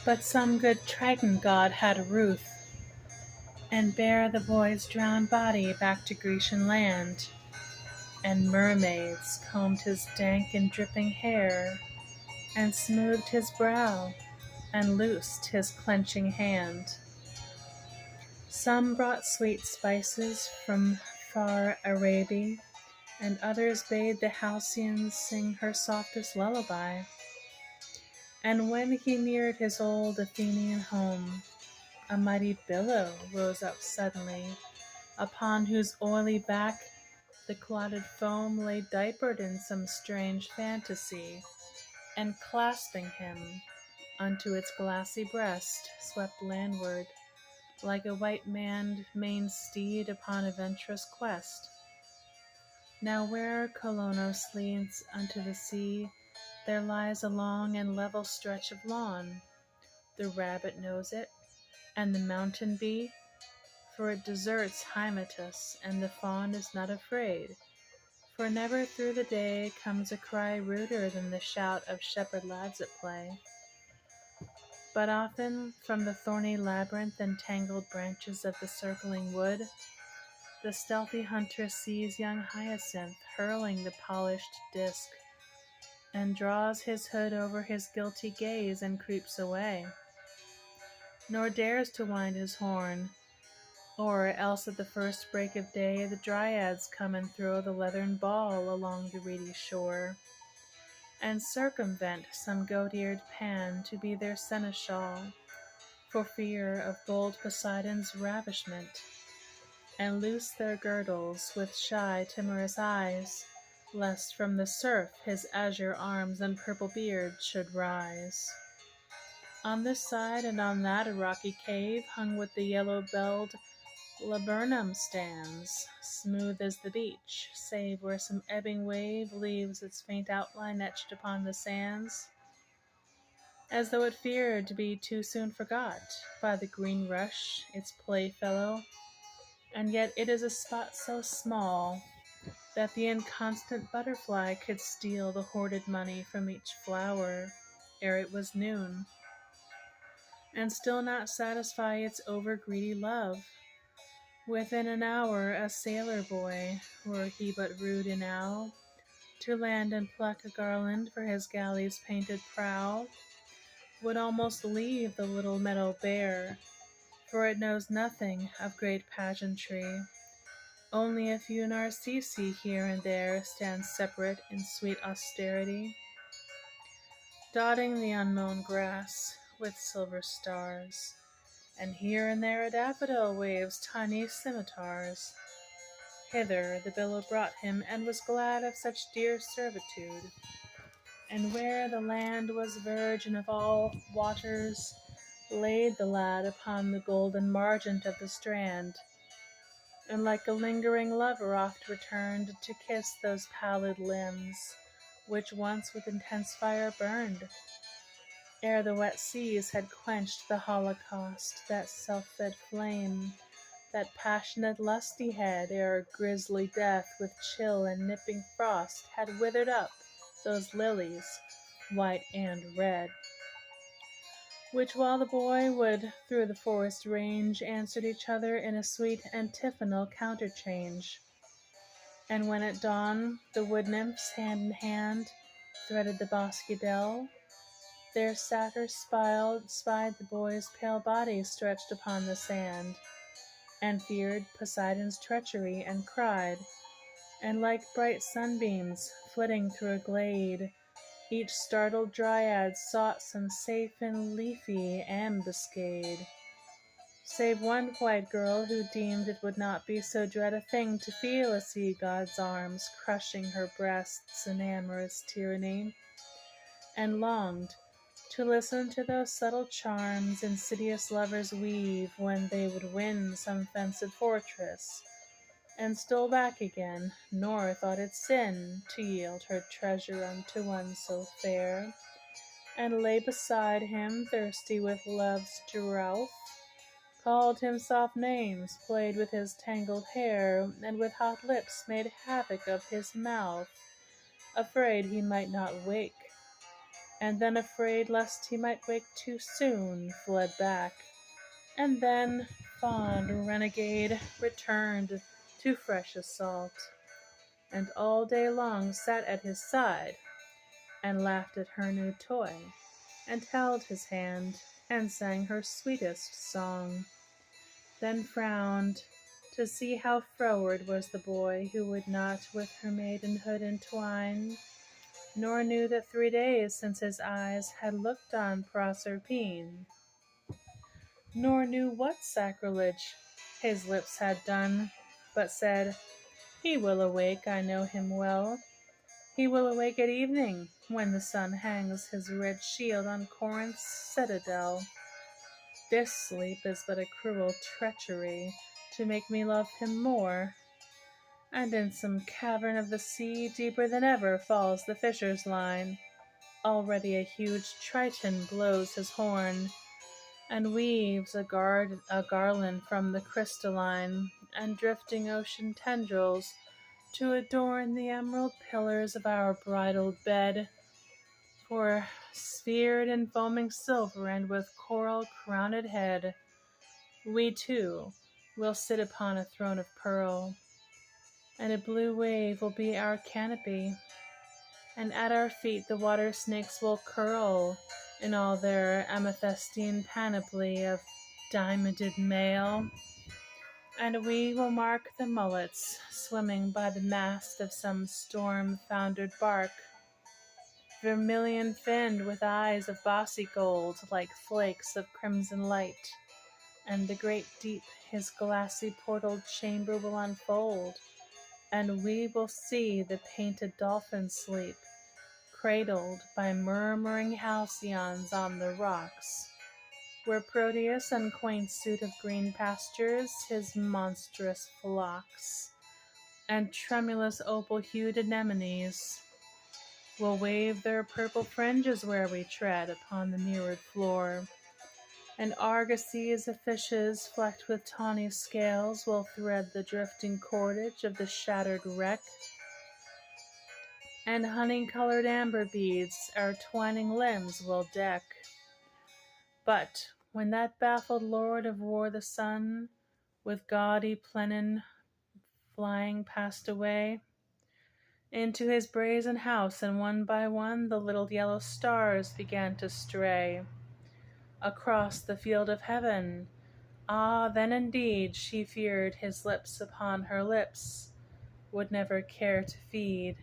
But some good Triton god had ruth, and bare the boy's drowned body back to Grecian land, and mermaids combed his dank and dripping hair, and smoothed his brow, and loosed his clenching hand. Some brought sweet spices from far Araby, and others bade the Halcyons sing her softest lullaby. And when he neared his old Athenian home, a mighty billow rose up suddenly, upon whose oily back the clotted foam lay diapered in some strange fantasy, and clasping him unto its glassy breast, swept landward, like a white-maned maned steed upon a venturous quest. Now where Colonos leads unto the sea, there lies a long and level stretch of lawn. The rabbit knows it, and the mountain bee, for it deserts Hymettus, and the fawn is not afraid, for never through the day comes a cry ruder than the shout of shepherd lads at play. But often from the thorny labyrinth and tangled branches of the circling wood, the stealthy hunter sees young Hyacinth hurling the polished disc, and draws his hood over his guilty gaze and creeps away, nor dares to wind his horn, or else at the first break of day the dryads come and throw the leathern ball along the reedy shore, and circumvent some goat-eared Pan to be their seneschal, for fear of bold Poseidon's ravishment, and loose their girdles with shy timorous eyes, lest from the surf his azure arms and purple beard should rise. On this side and on that a rocky cave, hung with the yellow-belled laburnum stands, smooth as the beach, save where some ebbing wave leaves its faint outline etched upon the sands, as though it feared to be too soon forgot by the green rush, its playfellow, and yet it is a spot so small that the inconstant butterfly could steal the hoarded money from each flower ere it was noon, and still not satisfy its over-greedy love. Within an hour a sailor boy, were he but rude enow, to land and pluck a garland for his galley's painted prow, would almost leave the little meadow bare, for it knows nothing of great pageantry. Only a few narcissi here and there stand separate in sweet austerity, dotting the unmown grass with silver stars, and here and there a daffodil waves tiny scimitars. Hither the billow brought him, and was glad of such dear servitude. And where the land was virgin of all waters, laid the lad upon the golden margent of the strand, and like a lingering lover oft returned to kiss those pallid limbs, which once with intense fire burned, ere the wet seas had quenched the holocaust, that self-fed flame, that passionate lust he had, ere grisly death with chill and nipping frost had withered up those lilies, white and red, which while the boy would through the forest range, answered each other in a sweet antiphonal counterchange. And when at dawn the wood nymphs hand in hand threaded the bosky dell, their satyrs spied the boy's pale body stretched upon the sand, and feared Poseidon's treachery, and cried, and like bright sunbeams flitting through a glade, each startled dryad sought some safe and leafy ambuscade, save one white girl who deemed it would not be so dread a thing to feel a sea-god's arms crushing her breasts in amorous tyranny, and longed to listen to those subtle charms insidious lovers weave when they would win some fenced fortress, and stole back again, nor thought it sin to yield her treasure unto one so fair, and lay beside him thirsty with love's drouth, called him soft names, played with his tangled hair, and with hot lips made havoc of his mouth, afraid he might not wake, and then afraid lest he might wake too soon, fled back, and then, fond renegade, returned to fresh assault, and all day long sat at his side, and laughed at her new toy, and held his hand, and sang her sweetest song, then frowned to see how froward was the boy who would not with her maidenhood entwine, nor knew that 3 days since his eyes had looked on Proserpine, nor knew what sacrilege his lips had done, but said, "He will awake, I know him well. He will awake at evening, when the sun hangs his red shield on Corinth's citadel. This sleep is but a cruel treachery to make me love him more." And in some cavern of the sea, deeper than ever falls the fisher's line, already a huge Triton blows his horn, and weaves a garland from the crystalline and drifting ocean tendrils to adorn the emerald pillars of our bridal bed. For, sphered in foaming silver and with coral crowned head, we two will sit upon a throne of pearl, and a blue wave will be our canopy, and at our feet the water snakes will curl in all their amethystine panoply of diamonded mail, and we will mark the mullets swimming by the mast of some storm-foundered bark, vermilion-finned with eyes of bossy gold like flakes of crimson light, and the great deep his glassy portaled chamber will unfold, and we will see the painted dolphin sleep, cradled by murmuring halcyons on the rocks, where Proteus in quaint suit of green pastures his monstrous flocks, and tremulous opal-hued anemones will wave their purple fringes where we tread upon the mirrored floor, and argosies of fishes flecked with tawny scales will thread the drifting cordage of the shattered wreck, and honey-colored amber beads our twining limbs will deck. But when that baffled lord of war the sun, with gaudy pennon flying passed away into his brazen house, and one by one the little yellow stars began to stray across the field of heaven, then indeed she feared his lips upon her lips would never care to feed.